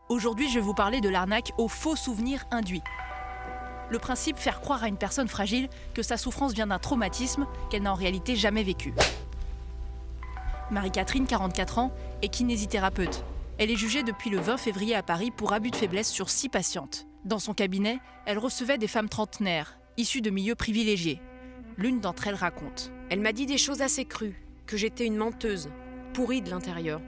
Aujourd'hui, je vais vous parler de l'arnaque aux faux souvenirs induits. Le principe, faire croire à une personne fragile que sa souffrance vient d'un traumatisme qu'elle n'a en réalité jamais vécu. Marie-Catherine, 44 ans, est kinésithérapeute. Elle est jugée depuis le 20 février à Paris pour abus de faiblesse sur 6 patientes. Dans son cabinet, elle recevait des femmes trentenaires, issues de milieux privilégiés. L'une d'entre elles raconte. Elle m'a dit des choses assez crues, que j'étais une menteuse, pourrie de l'intérieur,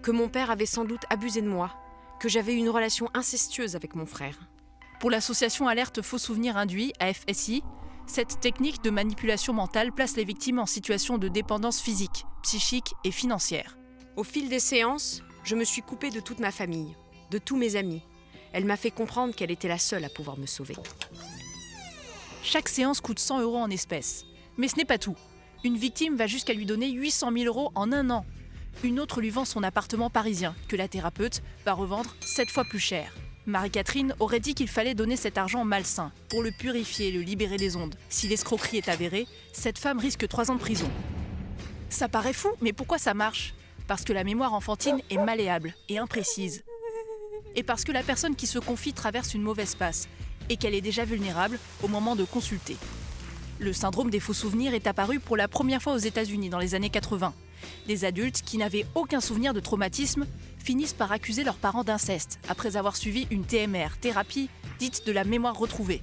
que mon père avait sans doute abusé de moi, que j'avais eu une relation incestueuse avec mon frère. Pour l'association Alerte Faux Souvenirs Induits, AFSI, cette technique de manipulation mentale place les victimes en situation de dépendance physique, psychique et financière. Au fil des séances, je me suis coupée de toute ma famille, de tous mes amis. Elle m'a fait comprendre qu'elle était la seule à pouvoir me sauver. Chaque séance coûte 100 € en espèces. Mais ce n'est pas tout. Une victime va jusqu'à lui donner 800 000 € en un an. Une autre lui vend son appartement parisien, que la thérapeute va revendre 7 fois plus cher. Marie-Catherine aurait dit qu'il fallait donner cet argent malsain, pour le purifier et le libérer des ondes. Si l'escroquerie est avérée, cette femme risque 3 ans de prison. Ça paraît fou, mais pourquoi ça marche ? Parce que la mémoire enfantine est malléable et imprécise. Et parce que la personne qui se confie traverse une mauvaise passe, et qu'elle est déjà vulnérable au moment de consulter. Le syndrome des faux souvenirs est apparu pour la première fois aux États-Unis dans les années 80. Des adultes qui n'avaient aucun souvenir de traumatisme finissent par accuser leurs parents d'inceste après avoir suivi une TMR, thérapie dite de la mémoire retrouvée.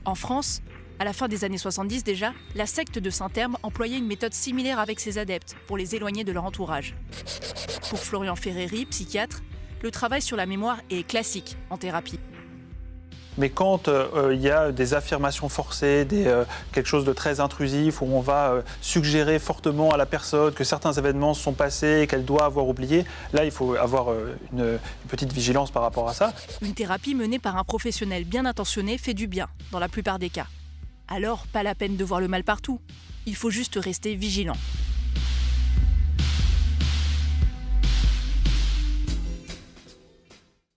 En France, à la fin des années 70 déjà, la secte de Saint-Terme employait une méthode similaire avec ses adeptes pour les éloigner de leur entourage. Pour Florian Ferreri, psychiatre, le travail sur la mémoire est classique en thérapie. Mais quand il y a des affirmations forcées, quelque chose de très intrusif, où on va suggérer fortement à la personne que certains événements se sont passés et qu'elle doit avoir oublié, là, il faut avoir une petite vigilance par rapport à ça. Une thérapie menée par un professionnel bien intentionné fait du bien, dans la plupart des cas. Alors, pas la peine de voir le mal partout. Il faut juste rester vigilant.